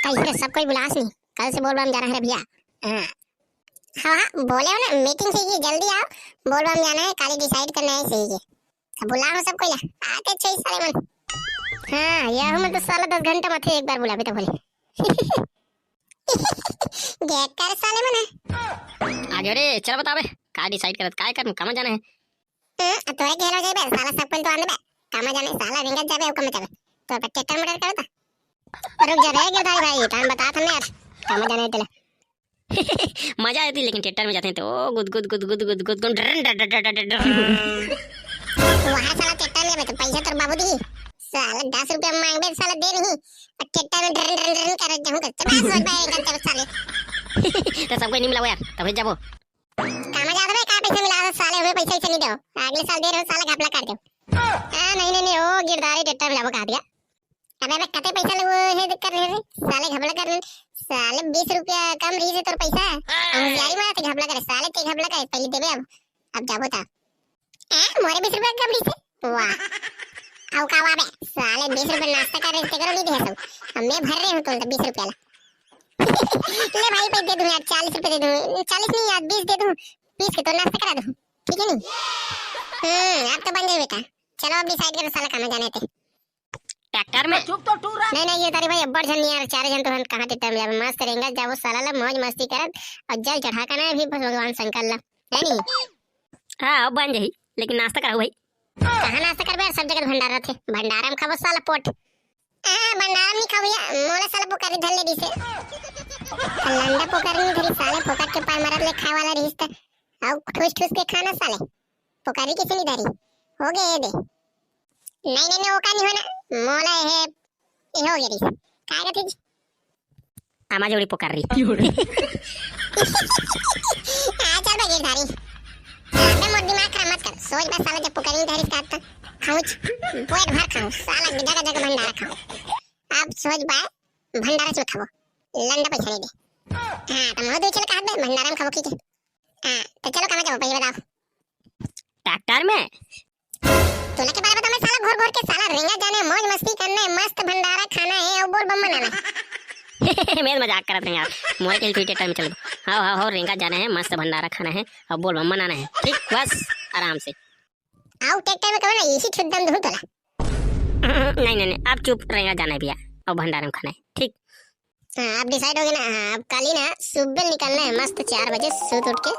कैसे सब कोई बुलास नहीं, कल से बोलबम जाना है भैया। हाँ हाँ बोले हो ना, मीटिंग चाहिए, जल्दी आओ, बोलबम जाना है, खाली डिसाइड करना है सही है। अब बुलाओ सब कोई आते चाहिए सारे मन। हाँ यह मैं तो साला 10 घंटा मथे एक बार बुलावे तो बोले गेट कर साले मन आगे रे चल बतावे का डिसाइड करत काय कर कहां जाना है। तोरे गेलो जेबे साला सब कोई तो आने बे कामा जाने साला रिंगत जाबे कम जाबे तो बच्चे टन मटर करता। रुक जा रे गिरधारी भाई, टाइम बता था यार कामा जाने तेला मजा आती लेकिन थिएटर में जाते हैं तो गुद गुद गुद गुद गुद गुद गुद वहां साला थिएटर में तो पैसा तो बाबू दी साला 10 रुपया मांग बे साला दे नहीं और थिएटर में ड्रन ड्रन ड्रन कर जाऊं करते बस हो पाए करते साले तो सबको नहीं मिला यार तब जाबो कामा जा रहे का पैसा मिला साले हमें पैसा ही नहीं दो अगले साल दे रहे हो साला घपला कर दो। नहीं नहीं नहीं ओ गिरधारी थिएटर में जाबो कहा दिया। अबे बे कते पैसा लगो है कर रहे रे साले घपला कर रहे साले 20 रुपया कम रही से तोर पैसा हम यारी मारते घपला करे साले ते घपला करे पहले देबे अब जाबो ता मोरे 20 रुपया कम रही से वाह आओ का बे साले 20 रुपया नाश्ता कर रहे करो नहीं दे सब मैं भर रही हूं तो 20 रुपया ले भाई पे दे दूं यार 40 रुपए दे दूं 40 नहीं यार 20 दे दूं 20 के तो नाश्ता करा दूं ठीक है नहीं। अब तो बन गई बेटा चलो अब डिसाइड करो साला कहां जाना है ट्रैक्टर में चुप तो टूर नहीं नहीं ये तारी भाई अब्बड़ जन यार चार जन तो हम कहां टिकट में जावे मस्त रहेंगे जाओ साला ला मौज मस्ती करत और जल चढ़ा के ना भी भगवान शंकर ला है नहीं। हां अब बन जाई लेकिन नाश्ता कराओ भाई कहां नाश्ता करबे सब जगह भंडारा थे भंडारा में खाबो साला पोट भंडारा नहीं खाबिया मोला साला पोकारी धर ले दिसे लंडा पोकारी नहीं धरी साले पोकर के पार मारत ले खाए वाला रिश्ता और ठूस ठूस के खाना साले पोकारी किसे नहीं धरी हो गए ये दे नहीं नहीं वो का नहीं होना मोला है ये हो गया रिश्ता काय का थी आमा जोड़ी पुकार रही चल बे गिरधारी अबे मोर दिमाग खराब मत कर सोच बस साला जब पुकारी धारी का खाऊं पेट भर खाऊं साला जगह जगह भंडारा खाऊं अब सोच बा भंडारा से खाओ लंडा पैसा नहीं दे। हां तुम हो दो चल कहां बे भंडारा में खाओ ठीक है। हां तो चलो कहां जाओ पहले बताओ ट्रैक्टर में तोला के बारे में मैं साला घोर घोर के साला रिंगा जाने मौज मस्ती करने मस्त भंडारा खाना है और बोल बम बनाना मैं मजाक कर रहा यार मोरे के थिएटर में चलो हां हां हो रिंगा जाना है मस्त भंडारा खाना है और बोल बम बनाना है ठीक बस आराम से आओ ट्रैक्टर में कहो ना इसी छुद्दम धू तोला नहीं नहीं नहीं अब चुप रहेगा जाना है भैया और भंडारा में खाना है ठीक। हां अब डिसाइड हो गया ना। हां अब कल ही ना सुबह निकलना है मस्त 4 बजे सूत उठ के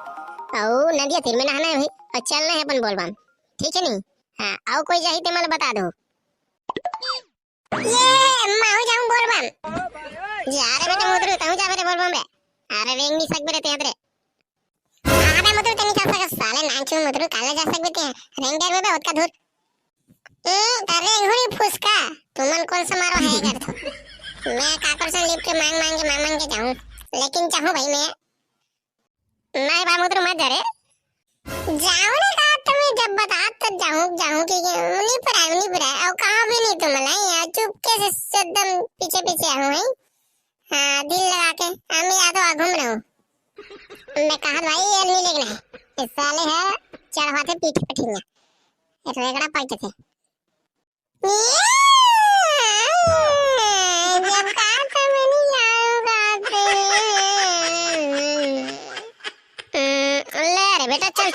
और नदिया तीर में नहाना है भाई और चलना है अपन बोलबम ठीक है नहीं। हां आओ कोई जाही ते मला बता दो ये मैं जाऊं बोलबम जा रे बेटा मुद्र तू जा बेटा बोलबम बे अरे वेंग नहीं सक बेटे तेरे अबे मुद्र तनी जा सक साले नांचू मुद्र काले जा सक बेटे रेंगर में बे होत का धूर अरे हुरी फुसका तुमन कौन सा मारो है कर तो मैं काकर से लिप के मांग के जाऊं लेकिन चाहूं भाई मैं नहीं बा मुद्र मत जा रे जाओ ने कहा तुम्हें जब बता तो जाऊं कि नहीं पर और कहां भी नहीं तुम लाई चुपके से एकदम पीछे पीछे आऊं है। हां दिल लगा के हम याद आ घूम रहा हूं मैं कहा भाई ये नहीं लेना है इस साले है चढ़वाते पीठ पठिया रेगड़ा पाइते थे जब कहा था मैं नहीं आऊंगा ले रे बेटा चल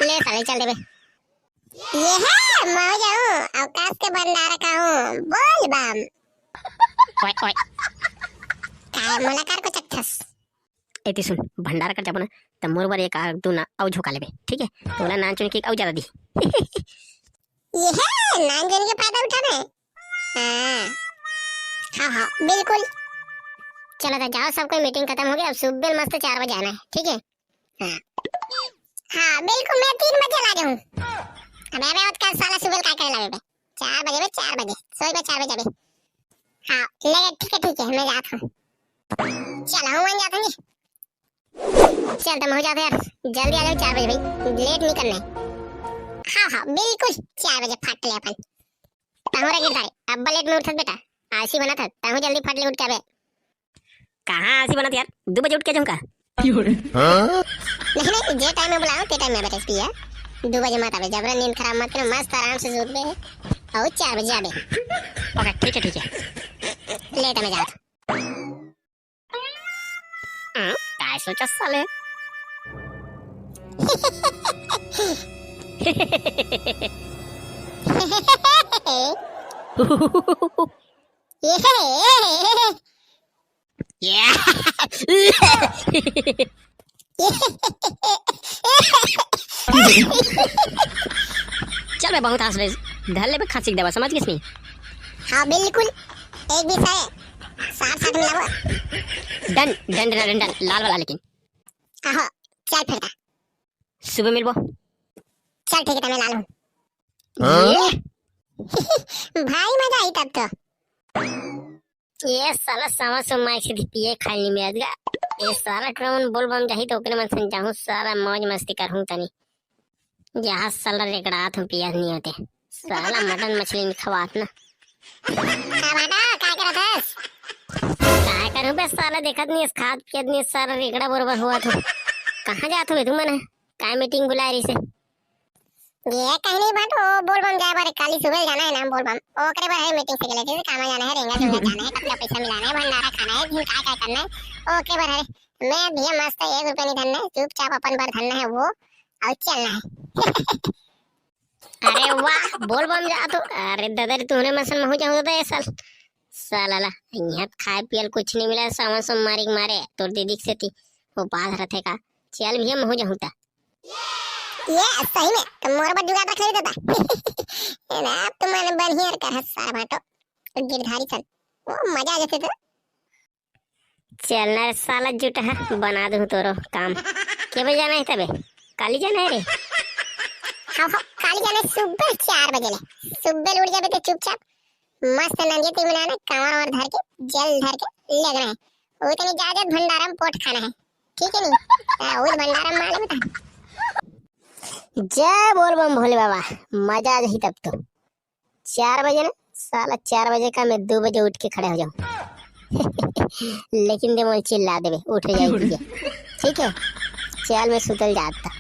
ले साले चल दे बे ये है मैं जाऊं अवकाश के भंडारा खाऊं बोल बम ओए ओए काय मुलाकात को चक्थस एती सुन भंडारा कर जाबो ना त मोर बार एक आग दू ना औ झोका लेबे ठीक है तोला नान चुन के औ ज्यादा दी ये है नान जन के फायदा उठाना है। हां हां बिल्कुल चलो तो जाओ सबको मीटिंग खत्म हो गया अब सुबह मस्त 4 बजे आना है ठीक है। हां हां बिल्कुल मैं 3 बजे आ जाऊं अबे अबे उसका साला सुबह का कर लावे 4 बजे में 4 बजे सोई में 4 बजे अबे हां ले ठीक है मैं जाता हूं चलो हम जाते हैं चल तुम हो जाते यार जल्दी आ जाओ 4 बजे भाई लेट नहीं करना है। हां हां बिल्कुल 4 बजे फट ले अपन ताहरा गिरधारी अब लेट में उठत बेटा आसी बना था ताहू जल्दी फट ले उठ के आबे कहां आसी बनत यार 2 बजे उठ के जाऊं का नहीं जे टाइम में बुलाओ ते टाइम में आबे पिया 2 बजे मत आबे जबरन नींद खराब मत करो मस्त आराम से सोच बे और 4 बजे आबे ओके ठीक है ले तो मैं जाता सोचा साले। चल बे बहुत हंस रहे, धल्ले पे खांसी दवा समझ किस नहीं। हाँ बिल्कुल, एक भी सारे साथ साथ मिला हुआ। डन डन डन डन, लाल वाला लेकिन। आहो चल फिर सुबह मिलबो। चल ठीक है, मैं लाल हूँ। भाई मजा आई तब तो। ये साला सामा सुमाई से ये खाली में आजगा। ये साला ट्रवन बोल बम जाही तो ओकरे मन से जाहूं, सारा मौज मस्ती करहूं तनी। जहाँ साला रेगड़ात हूं, पियाज नहीं होते। साला मटन मछली नहीं खवात ना। बेटा क्या कर रहा था? काय करूं बे साला, देखत नहीं खाद पियत नहीं, साला रेगड़ा बरोबर हुआ तो। कहाँ जात हो तू मन? काय मीटिंग बुला रही से? ये कहीं नहीं बात, वो बोल बम जाए बारे, काली सुबह जाना है ना बोल बम। ओकरे बारे मीटिंग से गेले थे, काम जाना है, रेंगा जोड़ा जाना है, कपड़ा पैसा मिलाना है, भंडारा खाना है, दिन काय काय करना है। ओके बारे मैं भैया मस्त 1 रुपया नहीं धरना है, चुपचाप अपन बार धरना है वो और चलना है। अरे वाह, बोल बम जा तो। अरे दादा तूने मसन में हो जाऊं तो ये साला ला यहाँ खाए पियल कुछ नहीं मिला, सावन सो मारी मारे तोर दीदी से थी वो बात रहते का। चल भैया मैं हो जाऊं ता। ये सही में तो मोर पर जुगाड़ रख लेता था ना, तुम मैंने बढ़िया कर सारा बाटो गिरधारी चल, वो मजा आ जाते तो। चलना साला जुट है, बना दूं तोरो काम। के बजे जाना है तबे? काली जाना है रे? हाँ हाँ काली जाना है, सुबह 4 बजे ले। सुबह उठ जाबे तो चुपचाप मस्त नंगे ती बनाना, कमर और धर के जल धर के लगना है। वो इतनी इजाजत भंडारा में पोट खाना है, ठीक है नहीं? वो भंडारा में मालूम था। जय बोल बम भोले बाबा, मजा आ जाही तब तो। 4 बजे ना साला, 4 बजे का मैं 2 बजे उठ के खड़े हो जाऊं। लेकिन दे मोल चिल्ला देवे उठ जाएगी, ठीक है? चल मैं सुतल जाता।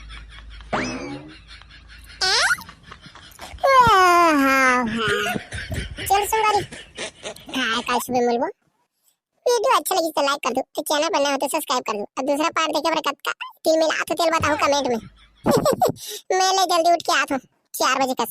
चल सुंदरी, हाँ कल सुबह मिलबो। वीडियो अच्छा लगी तो लाइक कर दो, तो चैनल पर नया हो तो सब्सक्राइब कर दो, और दूसरा पार्ट देखे बरकत का तिल मिला तो तिल बताओ कमेंट में। मैं ले जल्दी उठ के आता हूँ 4 बजे तक।